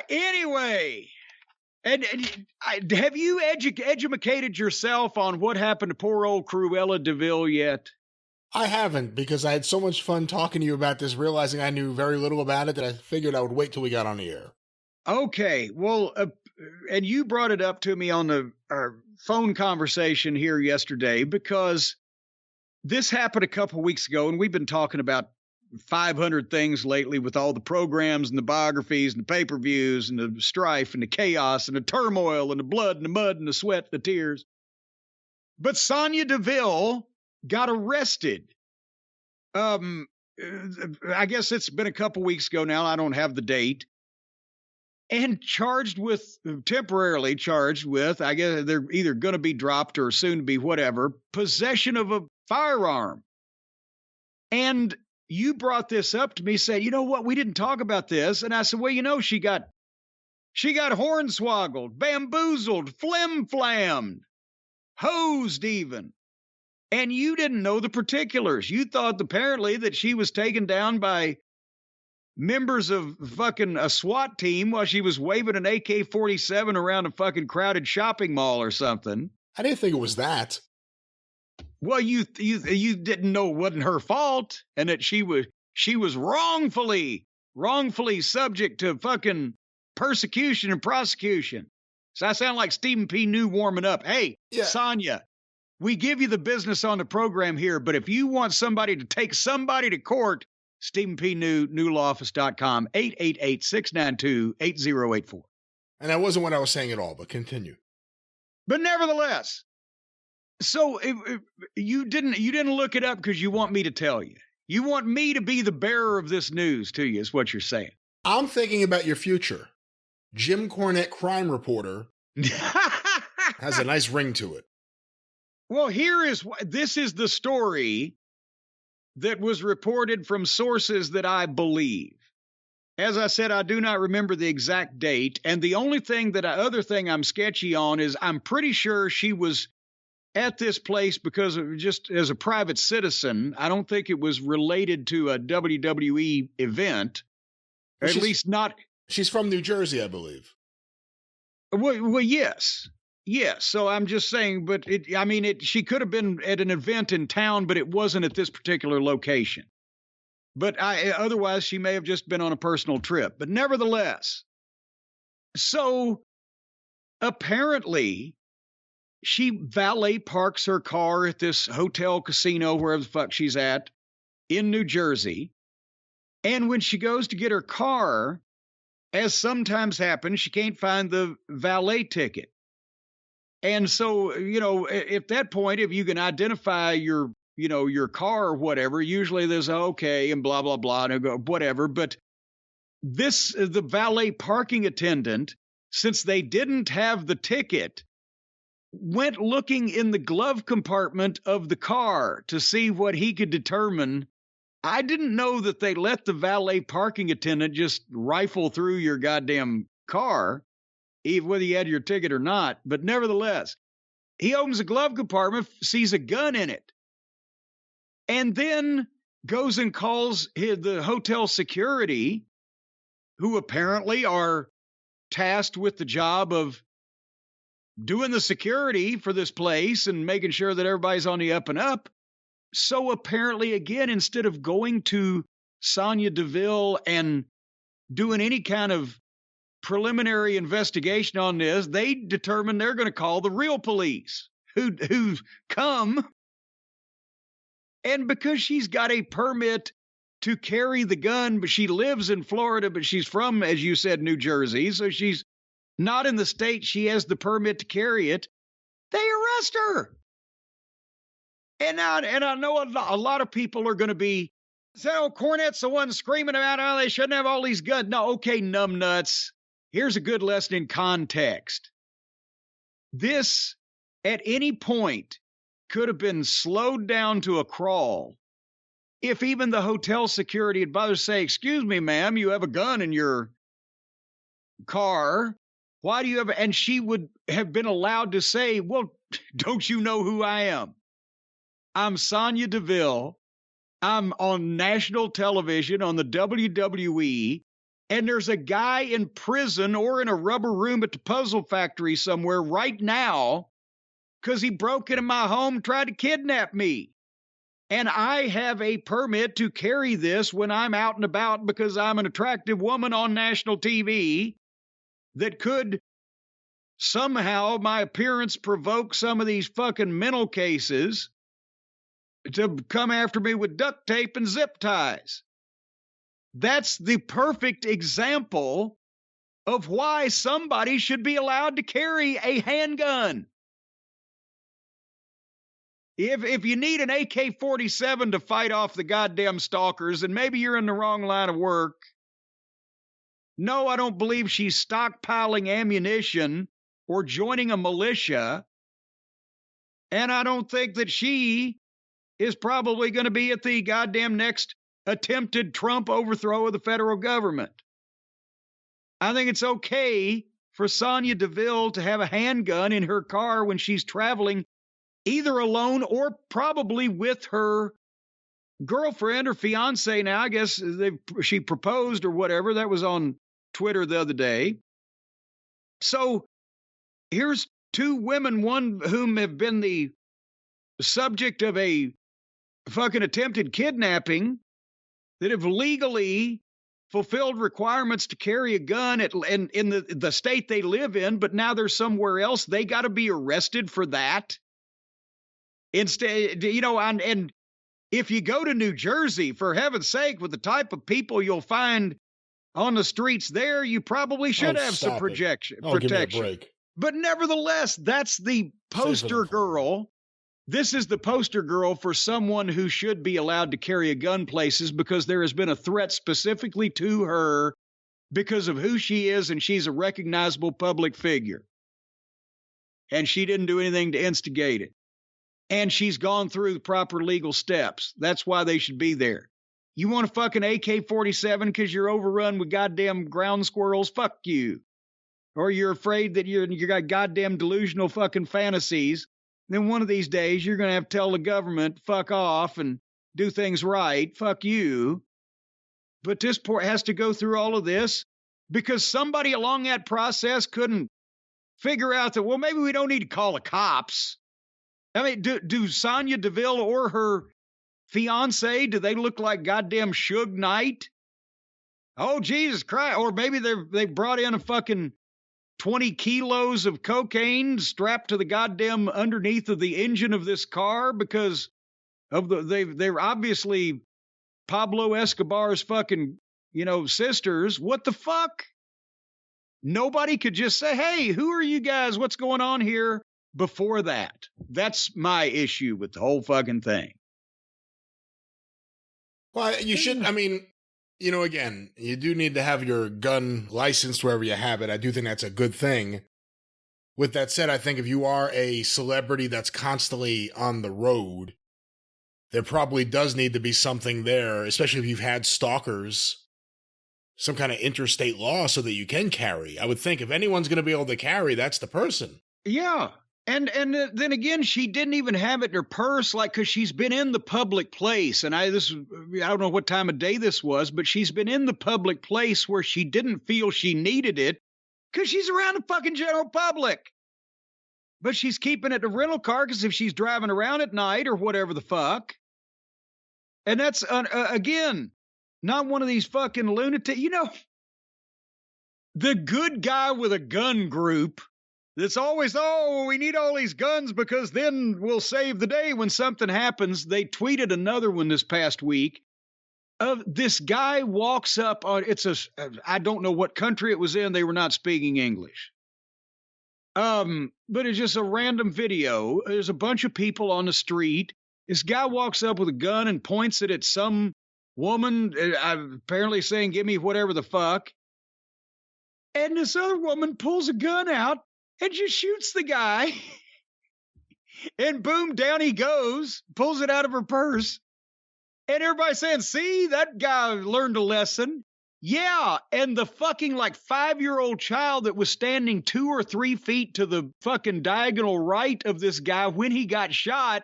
Anyway, and have you educated yourself on what happened to poor old Cruella Deville yet? I haven't, because I had so much fun talking to you about this, realizing I knew very little about it, that I figured I would wait till we got on the air. Okay, well, and you brought it up to me on our phone conversation here yesterday, because this happened a couple weeks ago, and we've been talking about 500 things lately with all the programs and the biographies and the pay-per-views and the strife and the chaos and the turmoil and the blood and the mud and the sweat and the tears. But Sonya Deville got arrested. I guess it's been a couple weeks ago now. I don't have the date. And temporarily charged with, I guess they're either going to be dropped or soon to be whatever, possession of a firearm. And you brought this up to me, said, you know what, we didn't talk about this. And I said, well, she got hornswoggled, bamboozled, flim-flammed, hosed even. And you didn't know the particulars. You thought apparently that she was taken down by members of fucking a SWAT team while she was waving an AK-47 around a fucking crowded shopping mall or something. I didn't think it was that. Well, you didn't know it wasn't her fault, and that she was wrongfully subject to fucking persecution and prosecution. So I sound like Stephen P. New warming up. Hey, yeah. Sonya, we give you the business on the program here, but if you want somebody to take somebody to court, Stephen P. New, newlawoffice.com, 888-692-8084. And that wasn't what I was saying at all, but continue. But nevertheless, so if you didn't look it up because you want me to tell you. You want me to be the bearer of this news to you, is what you're saying. I'm thinking about your future. Jim Cornette, crime reporter, has a nice ring to it. Well, this is the story that was reported from sources that I believe. As I said, I do not remember the exact date. And the only other thing I'm sketchy on is I'm pretty sure she was at this place because of just as a private citizen. I don't think it was related to a WWE event. Well, at least not. She's from New Jersey, I believe. Well, yes. Yes. So I'm just saying, but she could have been at an event in town, but it wasn't at this particular location. But otherwise, she may have just been on a personal trip. But nevertheless, so apparently she valet parks her car at this hotel, casino, wherever the fuck she's at in New Jersey. And when she goes to get her car, as sometimes happens, she can't find the valet ticket. And so, at that point, if you can identify your car or whatever, usually there's okay and blah, blah, blah, and whatever. But the valet parking attendant, since they didn't have the ticket, went looking in the glove compartment of the car to see what he could determine. I didn't know that they let the valet parking attendant just rifle through your goddamn car, even whether you had your ticket or not. But nevertheless, he opens the glove compartment, sees a gun in it, and then goes and calls the hotel security, who apparently are tasked with the job of doing the security for this place and making sure that everybody's on the up and up. So apparently, again, instead of going to Sonya Deville and doing any kind of preliminary investigation on this, they determined they're going to call the real police who come. And because she's got a permit to carry the gun, but she lives in Florida, but she's from, as you said, New Jersey, so she's not in the state she has the permit to carry it, they arrest her. And I know a lot of people are going to be saying, oh, Cornette's the one screaming about how they shouldn't have all these guns. No, okay, numbnuts. Here's a good lesson in context. This, at any point, could have been slowed down to a crawl if even the hotel security had bothered to say, excuse me, ma'am, you have a gun in your car. Why do you have? And she would have been allowed to say, well, don't you know who I am? I'm Sonya Deville. I'm on national television on the WWE. And there's a guy in prison or in a rubber room at the puzzle factory somewhere right now because he broke into my home and tried to kidnap me. And I have a permit to carry this when I'm out and about because I'm an attractive woman on national TV that could somehow, my appearance, provoke some of these fucking mental cases to come after me with duct tape and zip ties. That's the perfect example of why somebody should be allowed to carry a handgun. If you need an AK-47 to fight off the goddamn stalkers, and maybe you're in the wrong line of work. No, I don't believe she's stockpiling ammunition or joining a militia. And I don't think that she is probably going to be at the goddamn next attempted Trump overthrow of the federal government. I think it's okay for Sonya Deville to have a handgun in her car when she's traveling either alone or probably with her girlfriend or fiance now. I guess she proposed or whatever. That was on Twitter the other day. So here's two women, one whom have been the subject of a fucking attempted kidnapping, that have legally fulfilled requirements to carry a gun in the state they live in, but now they're somewhere else. They got to be arrested for that. Instead, and if you go to New Jersey, for heaven's sake, with the type of people you'll find on the streets there, you probably should have some protection. Give me a break. But nevertheless, that's the poster girl. This is the poster girl for someone who should be allowed to carry a gun places because there has been a threat specifically to her because of who she is, and she's a recognizable public figure. And she didn't do anything to instigate it. And she's gone through the proper legal steps. That's why they should be there. You want a fucking AK-47 because you're overrun with goddamn ground squirrels? Fuck you. Or you're afraid that you got goddamn delusional fucking fantasies. Then one of these days, you're going to have to tell the government, fuck off and do things right. Fuck you. But this has to go through all of this because somebody along that process couldn't figure out that, well, maybe we don't need to call the cops. I mean, do Sonya Deville or her fiance, do they look like goddamn Suge Knight? Oh, Jesus Christ. Or maybe they brought in a fucking 20 kilos of cocaine strapped to the goddamn underneath of the engine of this car because of they're obviously Pablo Escobar's fucking, sisters. What the fuck? Nobody could just say, hey, who are you guys? What's going on here before that? That's my issue with the whole fucking thing. Well, you should, again, you do need to have your gun licensed wherever you have it. I do think that's a good thing. With that said, I think if you are a celebrity that's constantly on the road, there probably does need to be something there, especially if you've had stalkers, some kind of interstate law so that you can carry. I would think if anyone's going to be able to carry, that's the person. Yeah. And then again, she didn't even have it in her purse, because she's been in the public place. And I don't know what time of day this was, but she's been in the public place where she didn't feel she needed it because she's around the fucking general public. But she's keeping it in a rental car because if she's driving around at night or whatever the fuck. And that's, again, not one of these fucking lunatics. The good guy with a gun group that's always, we need all these guns because then we'll save the day when something happens. They tweeted another one this past week of this guy walks up on, I don't know what country it was in. They were not speaking English. But it's just a random video. There's a bunch of people on the street. This guy walks up with a gun and points it at some woman, apparently saying, give me whatever the fuck. And this other woman pulls a gun out and just shoots the guy. And boom, down he goes, pulls it out of her purse. And everybody's saying, see, that guy learned a lesson. Yeah, and the fucking 5-year-old child that was standing 2 or 3 feet to the fucking diagonal right of this guy when he got shot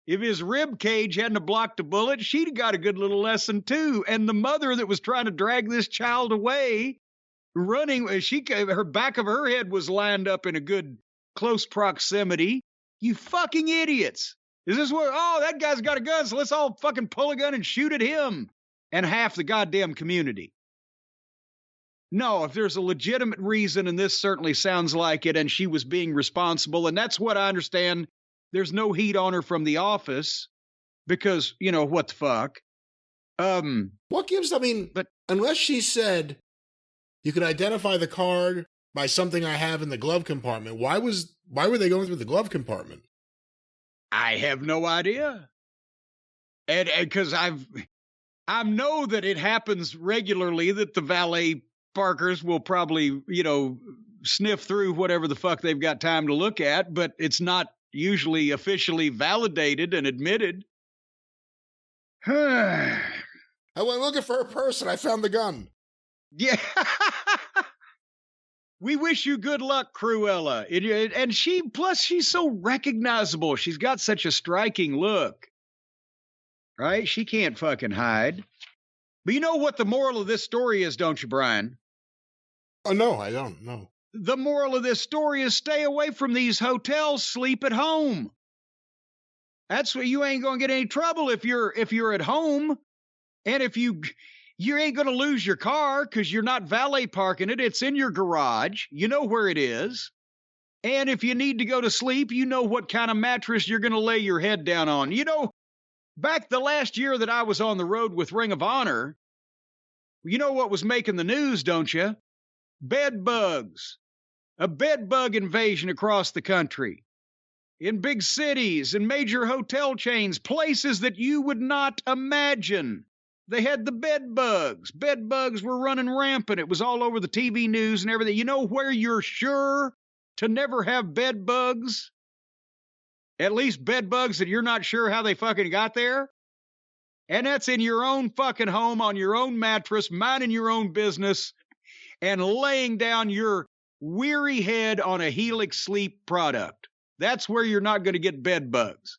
If his rib cage hadn't have blocked a bullet, she'd have got a good little lesson too. And the mother that was trying to drag this child away, running, her back of her head was lined up in a good close proximity. You fucking idiots. Is this where, oh, that guy's got a gun, so let's all fucking pull a gun and shoot at him and half the goddamn community? No, if there's a legitimate reason, and this certainly sounds like it, and she was being responsible, and that's what I understand. There's no heat on her from the office because, what the fuck? What gives, but unless she said you could identify the card by something I have in the glove compartment, why were they going through the glove compartment? I have no idea. And because I know that it happens regularly that the valet parkers will probably, sniff through whatever the fuck they've got time to look at, but it's not usually officially validated and admitted. I went looking for her purse and I found the gun. Yeah. We wish you good luck, Cruella. And she's so recognizable. She's got such a striking look. Right? She can't fucking hide. But you know what the moral of this story is, don't you, Brian? Oh, no, I don't know. The moral of this story is stay away from these hotels, sleep at home. That's where you ain't going to get any trouble if you're at home. And if you ain't going to lose your car because you're not valet parking it. It's in your garage. You know where it is. And if you need to go to sleep, you know what kind of mattress you're going to lay your head down on. Back the last year that I was on the road with Ring of Honor, you know what was making the news, don't you? Bed bugs. A bed bug invasion across the country. In big cities and major hotel chains, places that you would not imagine. They had the bed bugs. Bed bugs were running rampant. It was all over the TV news and everything. You know where you're sure to never have bed bugs? At least bed bugs that you're not sure how they fucking got there? And that's in your own fucking home, on your own mattress, minding your own business, and laying down your weary head on a Helix sleep product. That's where you're not going to get bed bugs.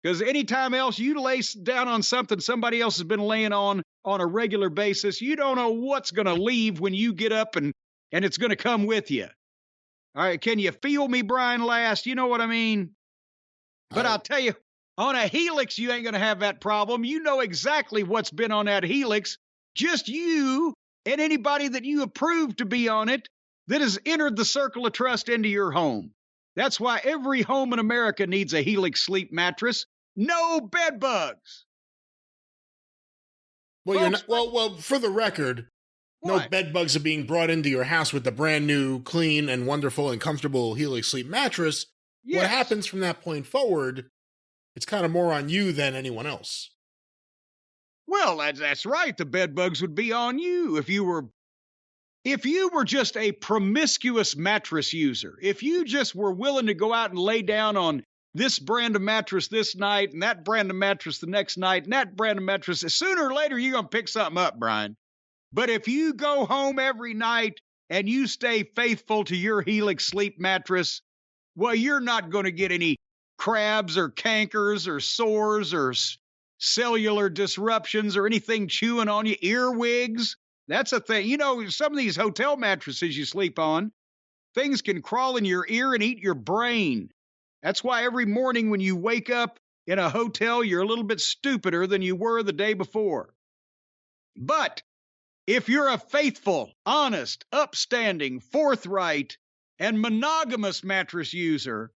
Because anytime else you lay down on something somebody else has been laying on a regular basis, you don't know what's going to leave when you get up and it's going to come with you. All right, can you feel me, Brian Last? You know what I mean? But I'll tell you, on a Helix, you ain't going to have that problem. You know exactly what's been on that Helix. Just you and anybody that you approve to be on it that has entered the circle of trust into your home. That's why every home in America needs a Helix sleep mattress. No bed bugs. Well, you're not, well, for the record, what? No bed bugs are being brought into your house with the brand new, clean and wonderful and comfortable Helix sleep mattress. Yes. What happens from that point forward, it's kind of more on you than anyone else. Well, that's right. The bed bugs would be on you if you were just a promiscuous mattress user. If you just were willing to go out and lay down on this brand of mattress this night and that brand of mattress the next night and that brand of mattress, sooner or later you're going to pick something up, Brian. But if you go home every night and you stay faithful to your Helix sleep mattress, well, you're not going to get any crabs or cankers or sores or cellular disruptions or anything chewing on you, earwigs. That's a thing. You know, some of these hotel mattresses you sleep on, things can crawl in your ear and eat your brain. That's why every morning when you wake up in a hotel, you're a little bit stupider than you were the day before. But if you're a faithful, honest, upstanding, forthright, and monogamous mattress user,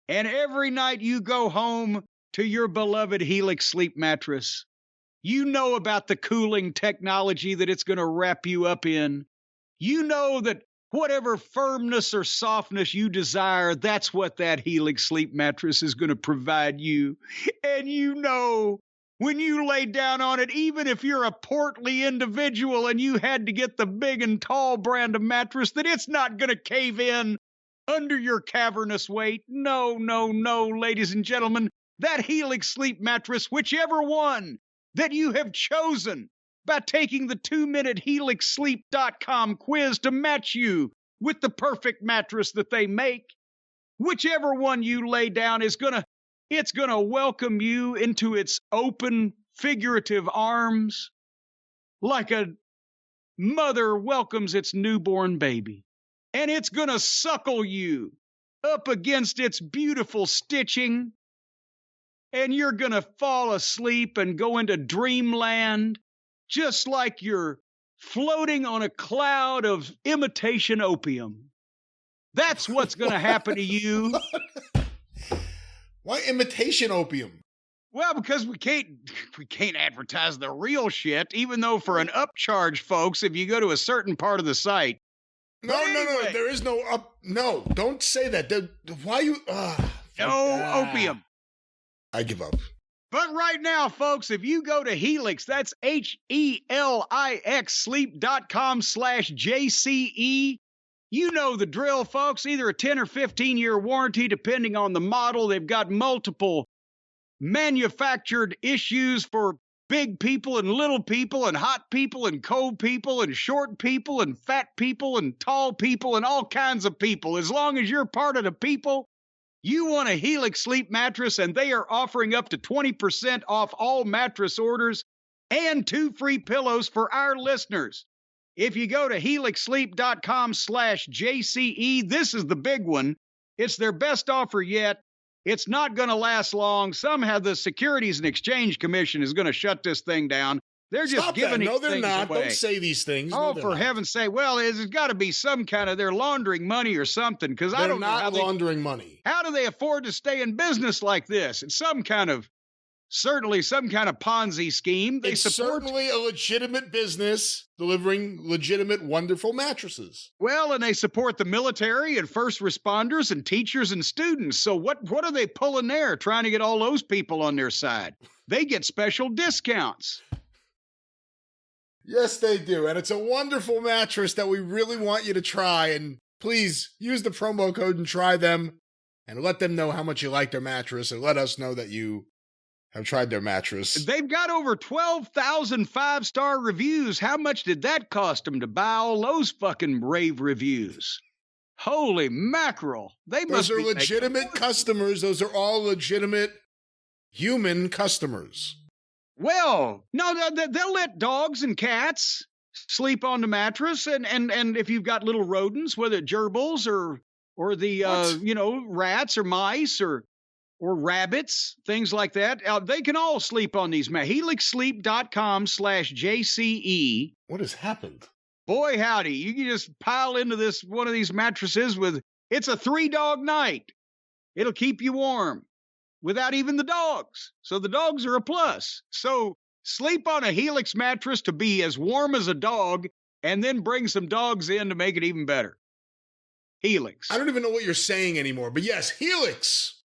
and every night you go home to your beloved Helix sleep mattress, you know about the cooling technology that it's going to wrap you up in. You know that whatever firmness or softness you desire, that's what that Helix sleep mattress is going to provide you. And you know, when you lay down on it, even if you're a portly individual and you had to get the big and tall brand of mattress, that it's not going to cave in under your cavernous weight. No, no, no, ladies and gentlemen, that Helix sleep mattress, whichever one that you have chosen by taking the 2-minute helixsleep.com quiz to match you with the perfect mattress that they make, whichever one you lay down is going to It's going to welcome you into its open, figurative arms like a mother welcomes its newborn baby. And it's going to suckle you up against its beautiful stitching. And you're going to fall asleep and go into dreamland, just like you're floating on a cloud of imitation opium. That's what's going to happen to you. Why imitation opium? Well, because we can't advertise the real shit, even though for an upcharge, folks, if you go to a certain part of the site. No, there is no up. No, don't say that. Why you? Opium. I give up. But right now, folks, if you go to Helix, that's HELIX sleep.com/JCE. You know the drill, folks. Either a 10 or 15-year warranty, depending on the model. They've got multiple manufactured issues for big people and little people and hot people and cold people and short people and fat people and tall people and all kinds of people. As long as you're part of the people, you want a Helix sleep mattress, and they are offering up to 20% off all mattress orders and 2 free pillows for our listeners. If you go to helixsleep.com/JCE, this is the big one. It's their best offer yet. It's not going to last long. Somehow the Securities and Exchange Commission is going to shut this thing down. They're just giving these things away. No, they're not. Don't say these things. Oh, for heaven's sake. Well, there's got to be some kind of, they're laundering money or something, because I don't know how they're not laundering money. How do they afford to stay in business like this? It's certainly some kind of Ponzi scheme. It's certainly a legitimate business delivering legitimate, wonderful mattresses. Well, and they support the military and first responders and teachers and students. So what are they pulling there, trying to get all those people on their side? They get special discounts. Yes, they do. And it's a wonderful mattress that we really want you to try. And please use the promo code and try them and let them know how much you like their mattress, and let us know that you have tried their mattress. They've got over 12,000 5-star reviews. How much did that cost them to buy all those fucking rave reviews? Holy mackerel. Those are legitimate customers. Those are all legitimate human customers. Well, no, they'll let dogs and cats sleep on the mattress. And if you've got little rodents, whether gerbils or the, rats or mice or rabbits, things like that. They can all sleep on these. HelixSleep.com/JCE. What has happened? Boy, howdy. You can just pile into one of these mattresses it's a 3-dog night. It'll keep you warm without even the dogs. So the dogs are a plus. So sleep on a Helix mattress to be as warm as a dog, and then bring some dogs in to make it even better. Helix. I don't even know what you're saying anymore, but yes, Helix.